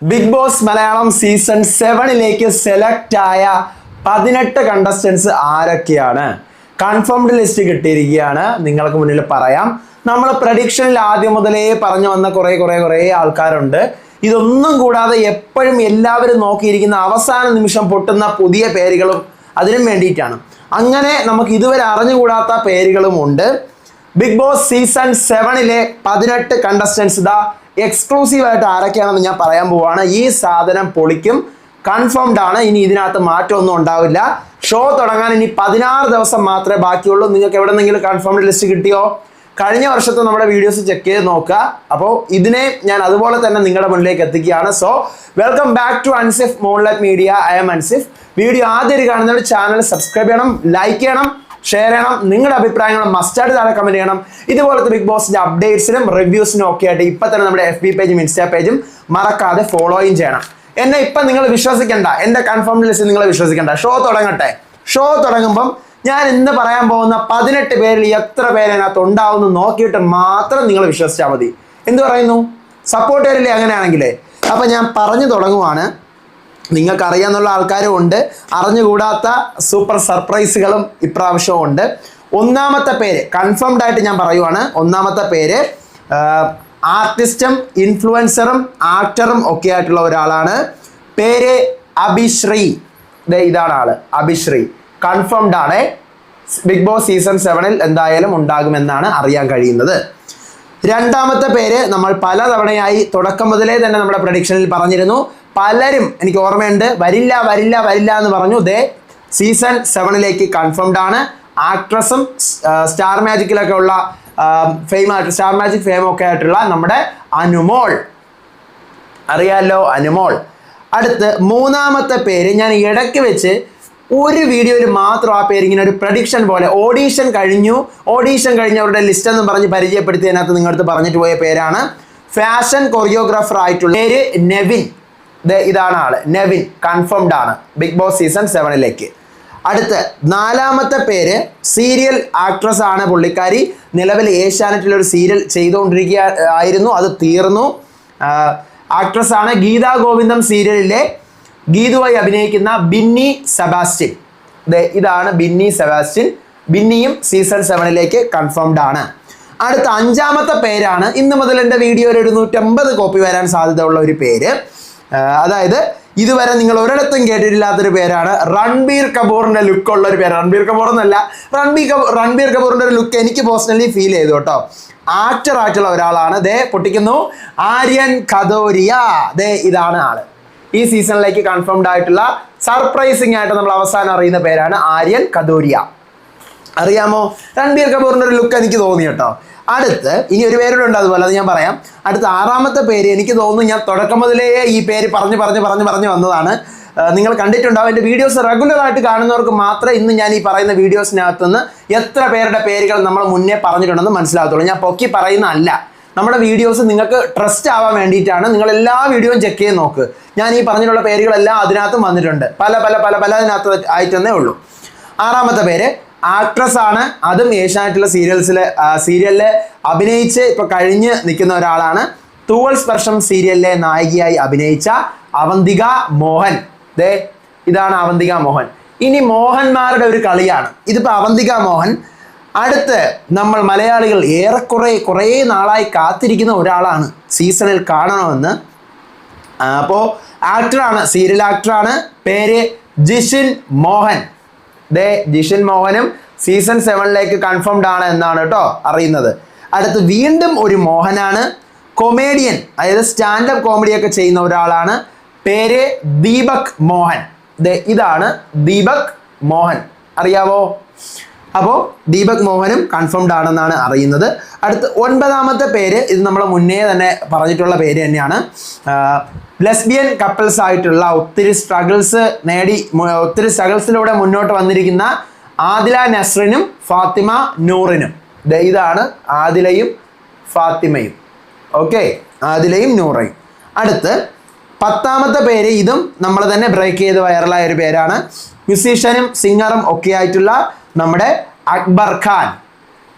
Big Boss Malayalam season 7ലേക്ക് select ആയ 18 contestants ആരൊക്കെയാണ്? കൺഫേംഡ് ലിസ്റ്റ് കിട്ടിയിരിക്കുകയാണ്. നിങ്ങൾക്ക് മുന്നിൽ പറയാം. നമ്മൾ പ്രഡിക്ഷനിൽ ആദ്യം മുതലേ പറഞ്ഞു വന്ന കുറേ ആൾക്കാരുണ്ട്. ഇതൊന്നും കൂടാതെ എപ്പോഴും എല്ലാവരും നോക്കിയിരിക്കുന്ന അവസാന നിമിഷം പൊട്ടുന്ന പുതിയ പേരുകളും അതിനും വേണ്ടിയിട്ടാണ്. അങ്ങനെ നമുക്ക് ഇതുവരെ അറിഞ്ഞുകൂടാത്ത പേരുകളും ഉണ്ട്. ബിഗ് ബോസ് സീസൺ 7ലെ 18 കണ്ടസ്റ്റൻസ് ഇതാ എക്സ്ക്ലൂസീവ് ആയിട്ട് ആരൊക്കെയാണെന്ന് ഞാൻ പറയാൻ പോവാണ്. ഈ സാധനം പൊളിക്കും, കൺഫേംഡ് ആണ്. ഇനി ഇതിനകത്ത് മാറ്റമൊന്നും ഉണ്ടാവില്ല. ഷോ തുടങ്ങാൻ ഇനി 16 ദിവസം മാത്രമേ ബാക്കിയുള്ളൂ. നിങ്ങൾക്ക് എവിടെന്നെങ്കിലും കൺഫേംഡ് ലിസ്റ്റ് കിട്ടിയോ? കഴിഞ്ഞ വർഷത്തെ നമ്മുടെ വീഡിയോസ് ചെക്ക് ചെയ്ത് നോക്കുക. അപ്പോൾ ഇതിനെ ഞാൻ അതുപോലെ തന്നെ നിങ്ങളുടെ മുന്നിലേക്ക് എത്തിക്കുകയാണ്. So welcome back to Ansif moonlight media. I am Ansif. Video ആദ്യം കാണുന്നവർ ചാനൽ സബ്സ്ക്രൈബ് ചെയ്യണം, ലൈക്ക് ചെയ്യണം, ഷെയർ ചെയ്യണം. നിങ്ങളുടെ അഭിപ്രായങ്ങളും മസ്റ്റായിട്ട് താഴെ കമന്റ് ചെയ്യണം. ഇതുപോലത്തെ ബിഗ് ബോസിന്റെ അപ്ഡേറ്റ്സിനും റിവ്യൂസിനും ഒക്കെ ആയിട്ട് ഇപ്പം തന്നെ നമ്മുടെ FB പേജും ഇൻസ്റ്റാ പേജും മറക്കാതെ ഫോളോയും ചെയ്യണം. എന്നെ ഇപ്പം നിങ്ങൾ വിശ്വസിക്കേണ്ട, എൻ്റെ കൺഫേംഡ് ലിസ്റ്റ് നിങ്ങൾ വിശ്വസിക്കേണ്ട. ഷോ തുടങ്ങട്ടെ. ഷോ തുടങ്ങുമ്പം ഞാൻ ഇന്ന് പറയാൻ പോകുന്ന 18 പേരിൽ എത്ര പേരതിനകത്ത് ഉണ്ടാവുമെന്ന് നോക്കിയിട്ട് മാത്രം നിങ്ങൾ വിശ്വസിച്ചാൽ മതി. എന്ത് പറയുന്നു? സപ്പോർട്ട് ചെയ്യില്ലേ അങ്ങനെയാണെങ്കിലേ? അപ്പം ഞാൻ പറഞ്ഞു തുടങ്ങുവാണ്. നിങ്ങൾക്ക് അറിയാന്നുള്ള ആൾക്കാരും ഉണ്ട്, അറിഞ്ഞുകൂടാത്ത സൂപ്പർ സർപ്രൈസുകളും ഇപ്രാവശ്യവും ഉണ്ട്. ഒന്നാമത്തെ പേര് കൺഫേംഡ് ആയിട്ട് ഞാൻ പറയുവാണ്. ഒന്നാമത്തെ പേര് ആർട്ടിസ്റ്റും ഇൻഫ്ലുവൻസറും ആക്ടറും ഒക്കെ ആയിട്ടുള്ള ഒരാളാണ്. പേര് അഭിശ്രീ. ഇതാണ് ആള്, അഭിശ്രീ. കൺഫേംഡ് ആണ്. ബിഗ് ബോസ് സീസൺ 7ൽ എന്തായാലും ഉണ്ടാകുമെന്നാണ് അറിയാൻ കഴിയുന്നത്. രണ്ടാമത്തെ പേര് നമ്മൾ പലതവണയായി തുടക്കം മുതലേ തന്നെ നമ്മുടെ പ്രഡിക്ഷനിൽ പറഞ്ഞിരുന്നു. പലരും എനിക്ക് ഓർമ്മയുണ്ട്, വരില്ല എന്ന് പറഞ്ഞു. സീസൺ 7ലേക്ക് കൺഫേംഡ് ആണ്. ആക്ട്രസും സ്റ്റാർ മാജിക്കിലൊക്കെ ഉള്ള സ്റ്റാർ മാജിക് ഫെയിം ഒക്കെ ആയിട്ടുള്ള നമ്മുടെ അനുമോൾ. അറിയാലോ, അനുമോൾ. അടുത്ത് മൂന്നാമത്തെ പേര് ഞാൻ ഇടയ്ക്ക് വെച്ച് ഒരു വീഡിയോയിൽ മാത്രം ആ പേര് ഇങ്ങനെ ഒരു പ്രഡിക്ഷൻ പോലെ ഓഡീഷൻ കഴിഞ്ഞവരുടെ ലിസ്റ്റ് എന്ന് പറഞ്ഞ് പരിചയപ്പെടുത്തിയതിനകത്ത് നിങ്ങളടുത്ത് പറഞ്ഞിട്ട് പോയ പേരാണ്. ഫാഷൻ കൊറിയോഗ്രാഫർ ആയിട്ടുള്ള പേര് നെവിൻ. ഇതാണ് ആള്, നെവിൻ. കൺഫേംഡ് ആണ് ബിഗ് ബോസ് സീസൺ 7ലേക്ക്. അടുത്ത് നാലാമത്തെ പേര് സീരിയൽ ആക്ട്രസ് ആണ് പുള്ളിക്കാരി. നിലവിൽ ഏഷ്യാനെറ്റിൽ ഒരു സീരിയൽ ചെയ്തുകൊണ്ടിരിക്കുകയായിരുന്നു, അത് തീർന്നു. ആക്ട്രസ് ആണ്. ഗീതാ ഗോവിന്ദം സീരിയലിലെ ഗീതുവായി അഭിനയിക്കുന്ന ബിന്നി സെബാസ്റ്റ്യൻ. ഇതാണ് ബിന്നി സെബാസ്റ്റ്യൻ. ബിന്നിയും സീസൺ 7ലേക്ക് കൺഫേംഡ് ആണ്. അടുത്ത അഞ്ചാമത്തെ പേരാണ് ഇന്ന് മുതൽ എൻ്റെ വീഡിയോയിൽ 150 കോപ്പി വരാൻ സാധ്യതയുള്ള ഒരു പേര്. അതായത് ഇതുവരെ നിങ്ങൾ ഒരിടത്തും കേട്ടിട്ടില്ലാത്തൊരു പേരാണ്. രൺബീർ കപൂറിന്റെ ലുക്ക് ഉള്ള ഒരു പേര്. രൺബീർ കപൂർ എന്നല്ല, രൺബീർ കപൂറിന്റെ ഒരു ലുക്ക് എനിക്ക് പേഴ്സണലി ഫീൽ ചെയ്തു കേട്ടോ. ആക്ടർ ആയിട്ടുള്ള ഒരാളാണ്. പൊട്ടിക്കുന്നു, ആര്യൻ ഖദോരിയ. ഇതാണ് ആള്. ഈ സീസണിലേക്ക് കൺഫേംഡ് ആയിട്ടുള്ള സർപ്രൈസിംഗ് ആയിട്ട് നമ്മൾ അവസാനം അറിയുന്ന പേരാണ് ആര്യൻ ഖദോരിയ. അറിയാമോ? രൺബീർ കപൂറിന്റെ ഒരു ലുക്ക് എനിക്ക് തോന്നി കേട്ടോ. അടുത്ത് ഇനി ഒരു പേരുടെ ഉണ്ട് അതുപോലെ, അത് ഞാൻ പറയാം. അടുത്ത ആറാമത്തെ പേര് എനിക്ക് തോന്നുന്നു ഞാൻ തുടക്കം മുതലേ ഈ പേര് പറഞ്ഞു വന്നതാണ്. നിങ്ങൾ കണ്ടിട്ടുണ്ടാവും. എൻ്റെ വീഡിയോസ് റെഗുലറായിട്ട് കാണുന്നവർക്ക് മാത്രമേ ഇന്ന് ഞാൻ ഈ പറയുന്ന വീഡിയോസിനകത്തുനിന്ന് എത്ര പേരുടെ പേരുകൾ നമ്മൾ മുന്നേ പറഞ്ഞിട്ടുണ്ടെന്ന് മനസ്സിലാകത്തുള്ളൂ. ഞാൻ പൊക്കി പറയുന്ന അല്ല. നമ്മുടെ വീഡിയോസ് നിങ്ങൾക്ക് ട്രസ്റ്റ് ആവാൻ വേണ്ടിയിട്ടാണ്. നിങ്ങൾ എല്ലാ വീഡിയോയും ചെക്ക് ചെയ്ത് നോക്ക്. ഞാൻ ഈ പറഞ്ഞിട്ടുള്ള പേരുകളെല്ലാം അതിനകത്തും വന്നിട്ടുണ്ട്. പല അതിനകത്ത് ആയിട്ടെന്നേ ഉള്ളൂ. ആറാമത്തെ പേര് ആക്ട്രസ് ആണ്. അതും ഏഷ്യാനെറ്റിലെ സീരിയലിൽ അഭിനയിച്ച് ഇപ്പോൾ കഴിഞ്ഞ് നിൽക്കുന്ന ഒരാളാണ്. തൂവൽ സ്പർശം സീരിയലിലെ നായികയായി അഭിനയിച്ച അവന്തിക മോഹൻ. ഇതാണ് അവന്തിക മോഹൻ. ഇനി മോഹന്മാരുടെ ഒരു കളിയാണ്. ഇതിപ്പോൾ അവന്തിക മോഹൻ. അടുത്ത് നമ്മൾ മലയാളികൾ കുറേ നാളായി കാത്തിരിക്കുന്ന ഒരാളാണ് സീസണിൽ കാണണമെന്ന്. അപ്പോൾ ആക്ടറാണ്, സീരിയൽ ആക്ടറാണ്. പേര് ജിഷിൻ മോഹൻ. ജിഷിൻ മോഹനും സീസൺ 7ലേക്ക് കൺഫേംഡ് ആണ് എന്നാണ് കേട്ടോ അറിയുന്നത്. അടുത്ത് വീണ്ടും ഒരു മോഹനാണ്. കൊമേഡിയൻ, അതായത് സ്റ്റാൻഡപ്പ് കോമഡിയൊക്കെ ചെയ്യുന്ന ഒരാളാണ്. പേര് ദീപക് മോഹൻ. ഇതാണ് ദീപക് മോഹൻ. അറിയാവോ? അപ്പോൾ ദീപക് മോഹനും കൺഫേംഡ് ആണെന്നാണ് അറിയുന്നത്. അടുത്ത് 9ാമത്തെ പേര്, ഇത് നമ്മൾ മുന്നേ തന്നെ പറഞ്ഞിട്ടുള്ള പേര് തന്നെയാണ്. ലെസ്ബിയൻ കപ്പിൾസ് ആയിട്ടുള്ള ഒത്തിരി സ്ട്രഗിൾസിലൂടെ മുന്നോട്ട് വന്നിരിക്കുന്ന ആദില നസ്രിനും ഫാത്തിമ നൂറിനും. ഇതാണ് ആദിലയും ഫാത്തിമയും. ഓക്കെ, ആദിലയും നൂറയും. അടുത്ത് 10ാമത്തെ പേര്, ഇതും നമ്മൾ തന്നെ ബ്രേക്ക് ചെയ്ത് വൈറലായ ഒരു പേരാണ്. മ്യൂസീഷ്യനും സിംഗറും ഒക്കെ ആയിട്ടുള്ള നമ്മുടെ അക്ബർ ഖാൻ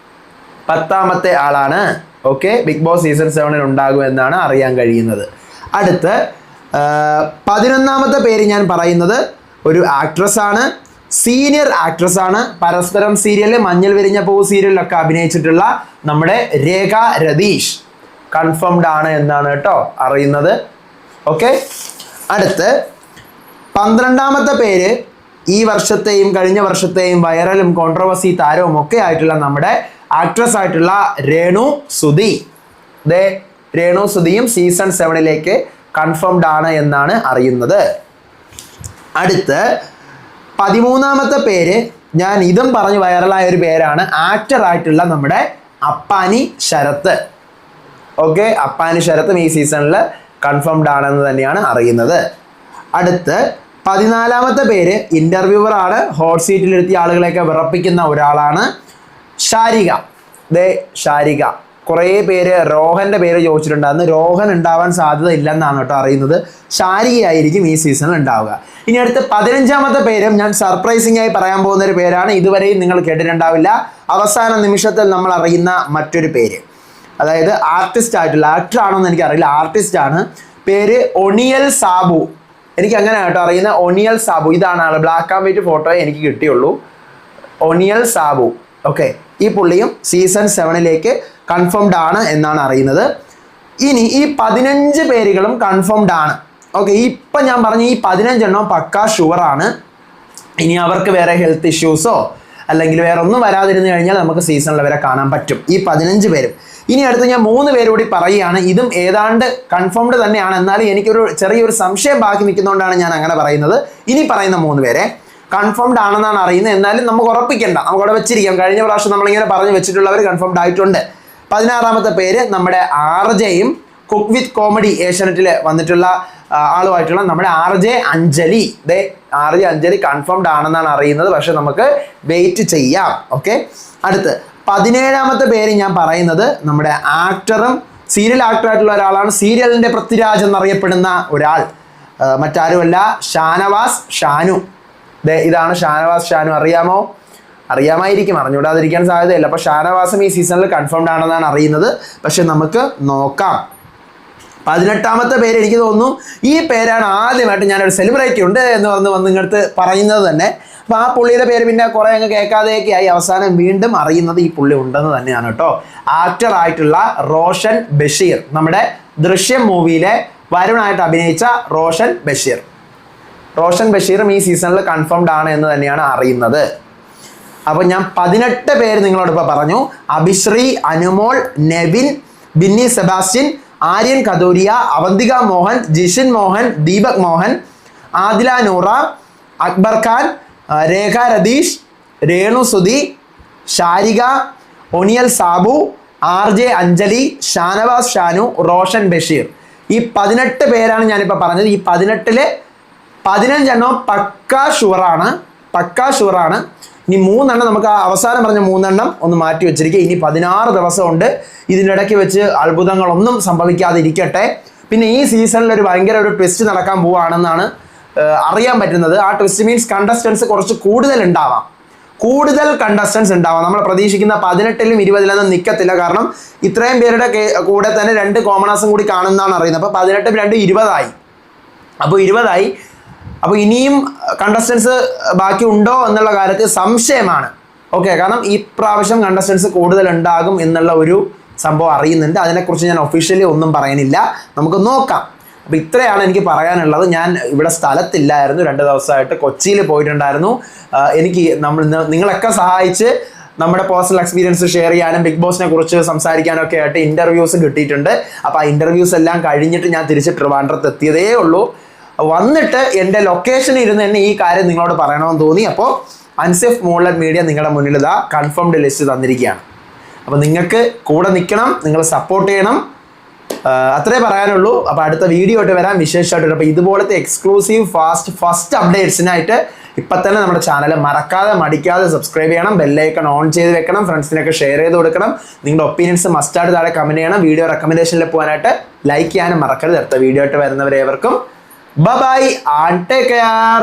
10ാമത്തെ ആളാണ്. ഓക്കെ, ബിഗ് ബോസ് സീസൺ 7ൽ ഉണ്ടാകുമെന്നാണ് അറിയാൻ കഴിയുന്നത്. അടുത്ത് 11ാമത്തെ പേര് ഞാൻ പറയുന്നത് ഒരു ആക്ട്രസ് ആണ്, സീനിയർ ആക്ട്രസ് ആണ്. പരസ്പരം സീരിയലിൽ, മഞ്ഞൾ വിരിഞ്ഞ പൂ സീരിയലിലൊക്കെ അഭിനയിച്ചിട്ടുള്ള നമ്മുടെ രേഖ രതീഷ് കൺഫേംഡ് ആണ് എന്നാണ് കേട്ടോ അറിയുന്നത്. ഓക്കെ, അടുത്ത് 12ാമത്തെ പേര് ഈ വർഷത്തെയും കഴിഞ്ഞ വർഷത്തെയും വൈറലും കോൺട്രവേഴ്സി താരവും ഒക്കെ ആയിട്ടുള്ള നമ്മുടെ ആക്ട്രസ് ആയിട്ടുള്ള രേണു സുധി. രേണു സുധിയും സീസൺ 7ലേക്ക് കൺഫേംഡ് ആണ് എന്നാണ് അറിയുന്നത്. അടുത്ത് 13ാമത്തെ പേര് ഞാൻ ഇതും പറഞ്ഞ് വൈറലായ ഒരു പേരാണ്, ആക്ടർ ആയിട്ടുള്ള നമ്മുടെ അപ്പാനി ശരത്ത്. ഓക്കെ, അപ്പാനി ശരത്തും ഈ സീസണിൽ കൺഫേംഡ് ആണെന്ന് തന്നെയാണ് അറിയുന്നത്. അടുത്ത് 14ാമത്തെ പേര് ഇന്റർവ്യൂവർ ആണ്, ഹോട്ട് സീറ്റിലിരുത്തിയ ആളുകളെയൊക്കെ വിറപ്പിക്കുന്ന ഒരാളാണ്, ഷാരിക. ഷാരിക. കുറേ പേര് രോഹൻ്റെ പേര് ചോദിച്ചിട്ടുണ്ടായിരുന്നു. രോഹൻ ഉണ്ടാവാൻ സാധ്യത ഇല്ലെന്നാണ് കേട്ടോ അറിയുന്നത്. ഷാരികയായിരിക്കും ഈ സീസണിൽ ഉണ്ടാവുക. ഇനി അടുത്ത് 15ാമത്തെ പേരും ഞാൻ സർപ്രൈസിംഗ് ആയി പറയാൻ പോകുന്ന ഒരു പേരാണ്, ഇതുവരെയും നിങ്ങൾ കേട്ടിട്ടുണ്ടാവില്ല. അവസാന നിമിഷത്തിൽ നമ്മൾ അറിയുന്ന മറ്റൊരു പേര്, അതായത് ആർട്ടിസ്റ്റ് ആയിട്ടുള്ള, ആക്ടർ ആണോ എന്ന് എനിക്കറിയില്ല, ആർട്ടിസ്റ്റ് ആണ്. പേര് ഒണിയൽ സാബു. എനിക്ക് അങ്ങനെ കേട്ടോ അറിയുന്ന ഒണിയൽ സാബു. ഇതാണ് ആൾ. ബ്ലാക്ക് ആൻഡ് വൈറ്റ് ഫോട്ടോ എനിക്ക് കിട്ടിയുള്ളൂ. ഒണിയൽ സാബു. ഓക്കെ, ഈ പുള്ളിയും സീസൺ 7ലേക്ക് കൺഫേംഡ് ആണ് എന്നാണ് അറിയുന്നത്. ഇനി ഈ 15 പേരുകളും കൺഫേംഡ് ആണ്. ഓക്കെ, ഇപ്പം ഞാൻ പറഞ്ഞ ഈ 15 എണ്ണം പക്കാ ഷുവറാണ്. ഇനി അവർക്ക് വേറെ ഹെൽത്ത് ഇഷ്യൂസോ അല്ലെങ്കിൽ വേറെ ഒന്നും വരാതിരുന്നു കഴിഞ്ഞാൽ നമുക്ക് സീസണിൽ വരെ കാണാൻ പറ്റും ഈ 15 പേരും. ഇനി അടുത്ത് ഞാൻ 3 പേരോടി പറയുകയാണ്. ഇതും ഏതാണ്ട് കൺഫേംഡ് തന്നെയാണ്, എന്നാലും എനിക്കൊരു ചെറിയൊരു സംശയം ബാക്കി നിൽക്കുന്നതുകൊണ്ടാണ് ഞാൻ അങ്ങനെ പറയുന്നത്. ഇനി പറയുന്ന 3 പേരെ കൺഫേംഡ് ആണെന്നാണ് അറിയുന്നത്, എന്നാലും നമുക്ക് ഉറപ്പിക്കേണ്ട, നമുക്ക് അവിടെ വെച്ചിരിക്കാം. കഴിഞ്ഞ പ്രാവശ്യം നമ്മളിങ്ങനെ പറഞ്ഞു വെച്ചിട്ടുള്ളവർ കൺഫേംഡ് ആയിട്ടുണ്ട്. 16ാമത്തെ പേര് നമ്മുടെ ആർജയും കുക്ക് വിത്ത് കോമഡി ഏഷ്യാനെറ്റിൽ വന്നിട്ടുള്ള ആളുമായിട്ടുള്ള നമ്മുടെ RJ Anjali. RJ Anjali confirmed ആണെന്നാണ് അറിയുന്നത്, പക്ഷെ നമുക്ക് വെയിറ്റ് ചെയ്യാം. ഓക്കെ, അടുത്ത് 17ാമത്തെ പേര് ഞാൻ പറയുന്നത് നമ്മുടെ ആക്ടറും സീരിയൽ ആക്ടറായിട്ടുള്ള ഒരാളാണ്, സീരിയലിൻ്റെ പൃഥ്വിരാജ് എന്നറിയപ്പെടുന്ന ഒരാൾ, മറ്റാരുമല്ല ഷാനവാസ് ഷാനു. ഇതാണ് ഷാനവാസ് ഷാനു. അറിയാമോ? അറിയാമായിരിക്കും, അറിഞ്ഞുകൂടാതിരിക്കാൻ സാധ്യതയില്ല. അപ്പോൾ ഷാനവാസും ഈ സീസണിൽ കൺഫേംഡ് ആണെന്നാണ് അറിയുന്നത്, പക്ഷെ നമുക്ക് നോക്കാം. 18ാമത്തെ പേര് എനിക്ക് തോന്നുന്നു ഈ പേരാണ് ആദ്യമായിട്ട് ഞാനൊരു സെലിബ്രിറ്റി ഉണ്ട് എന്ന് വന്ന് ഇങ്ങോട്ട് പറയുന്നത് തന്നെ. അപ്പോൾ ആ പുള്ളിയുടെ പേര് പിന്നെ കുറേ അങ്ങ് കേൾക്കാതെയൊക്കെ ആയി, അവസാനം വീണ്ടും അറിയുന്നത് ഈ പുള്ളി ഉണ്ടെന്ന് തന്നെയാണ് കേട്ടോ. ആക്ടർ ആയിട്ടുള്ള റോഷൻ ബഷീർ, നമ്മുടെ ദൃശ്യം മൂവിയിലെ വരുണായിട്ട് അഭിനയിച്ച റോഷൻ ബഷീർ. റോഷൻ ബഷീറും ഈ സീസണിൽ കൺഫേംഡ് ആണ് എന്ന് തന്നെയാണ് അറിയുന്നത്. അപ്പോൾ ഞാൻ 18 പേര് നിങ്ങളോട് ഇപ്പോൾ പറഞ്ഞു. അഭിശ്രീ, അനുമോൾ, നെവിൻ, ബിന്നി സെബാസ്റ്റ്യൻ, ആര്യൻ കദൂരിയ, അവന്തിക മോഹൻ, ജിഷിൻ മോഹൻ, ദീപക് മോഹൻ, ആദില നൂറ, അക്ബർ ഖാൻ, രേഖ രതീഷ്, രേണു സുധി, ഷാരിക, ഒണിയൽ സാബു, RJ അഞ്ജലി, ഷാനവാസ് ഷാനു, റോഷൻ ബഷീർ. ഈ 18 പേരാണ് ഞാനിപ്പോൾ പറഞ്ഞത്. ഈ 18ൽ 15 എണ്ണം പക്കാ ഷുവറാണ്. ഇനി 3 എണ്ണം നമുക്ക് അവസാനം പറഞ്ഞ 3 എണ്ണം ഒന്ന് മാറ്റി വെച്ചിരിക്കുക. ഇനി 16 ദിവസമുണ്ട്. ഇതിൻ്റെ ഇടയ്ക്ക് വെച്ച് അത്ഭുതങ്ങളൊന്നും സംഭവിക്കാതിരിക്കട്ടെ. പിന്നെ ഈ സീസണിൽ ഒരു ഭയങ്കര ഒരു ട്വിസ്റ്റ് നടക്കാൻ പോവുകയാണെന്നാണ് അറിയാൻ പറ്റുന്നത്. ആ ട്വിസ്റ്റ് മീൻസ് കണ്ടസ്റ്റൻസ് കുറച്ച് കൂടുതൽ കണ്ടസ്റ്റൻസ് ഉണ്ടാവാം. നമ്മൾ പ്രതീക്ഷിക്കുന്ന 18ലും 20ലൊന്നും നിൽക്കത്തില്ല. കാരണം ഇത്രയും പേരുടെ കൂടെ തന്നെ 2 കോമണേഴ്സും കൂടി കാണുന്നതാണ് അറിയുന്നത്. അപ്പോൾ 18 2 20ആയി. അപ്പോൾ ഇനിയും കണ്ടസ്റ്റൻസ് ബാക്കി ഉണ്ടോ എന്നുള്ള കാര്യത്തിൽ സംശയമാണ്. ഓക്കെ, കാരണം ഈ പ്രാവശ്യം കണ്ടസ്റ്റൻസ് കൂടുതൽ ഉണ്ടാകും എന്നുള്ള ഒരു സംഭവം അറിയുന്നുണ്ട്. അതിനെക്കുറിച്ച് ഞാൻ ഒഫീഷ്യലി ഒന്നും പറയുന്നില്ല, നമുക്ക് നോക്കാം. അപ്പോൾ ഇത്രയാണ് എനിക്ക് പറയാനുള്ളത്. ഞാൻ ഇവിടെ സ്ഥലത്തില്ലായിരുന്നു, 2 ദിവസമായിട്ട് കൊച്ചിയിൽ പോയിട്ടുണ്ടായിരുന്നു. എനിക്ക് നിങ്ങളൊക്കെ സഹായിച്ച് നമ്മുടെ പേഴ്സണൽ എക്സ്പീരിയൻസ് ഷെയർ ചെയ്യാനും ബിഗ് ബോസിനെ കുറിച്ച് സംസാരിക്കാനും ഒക്കെ ആയിട്ട് ഇൻ്റർവ്യൂസ് കിട്ടിയിട്ടുണ്ട്. അപ്പോൾ ആ ഇൻ്റർവ്യൂസ് എല്ലാം കഴിഞ്ഞിട്ട് ഞാൻ തിരിച്ച് ട്രിവാൻഡ്രത്ത് എത്തിയതേ ഉള്ളൂ. വന്നിട്ട് എൻ്റെ ലൊക്കേഷനിൽ ഇരുന്ന് തന്നെ ഈ കാര്യം നിങ്ങളോട് പറയണമെന്ന് തോന്നി. അപ്പോൾ അൻസിഫ് മൂൺലൈറ്റ് മീഡിയ നിങ്ങളുടെ മുന്നിൽ ഇതാ കൺഫേംഡ് ലിസ്റ്റ് തന്നിരിക്കുകയാണ്. അപ്പോൾ നിങ്ങൾക്ക് കൂടെ നിൽക്കണം, നിങ്ങൾ സപ്പോർട്ട് ചെയ്യണം, അത്രേ പറയാനുള്ളൂ. അപ്പോൾ അടുത്ത വീഡിയോ ആയിട്ട് വരാൻ വിശേഷമായിട്ട്. അപ്പോൾ ഇതുപോലത്തെ എക്സ്ക്ലൂസീവ് ഫസ്റ്റ് അപ്ഡേറ്റ്സിനായിട്ട് ഇപ്പം തന്നെ നമ്മുടെ ചാനൽ മടിക്കാതെ സബ്സ്ക്രൈബ് ചെയ്യണം, ബെല്ലൈക്കൺ ഓൺ ചെയ്ത് വെക്കണം, ഫ്രണ്ട്സിനൊക്കെ ഷെയർ ചെയ്ത് കൊടുക്കണം. നിങ്ങളുടെ ഒപ്പീനിയൻസ് മസ്റ്റായിട്ട് താഴെ കമൻറ്റ് ചെയ്യണം. വീഡിയോ റെക്കമെൻഡേഷനിൽ പോകാനായിട്ട് ലൈക്ക് ചെയ്യാനും മറക്കരുത്. അടുത്ത വീഡിയോ ആയിട്ട് വരുന്നവരേവർക്കും ബൈ ആൻഡ് ടേക്ക് കെയർ.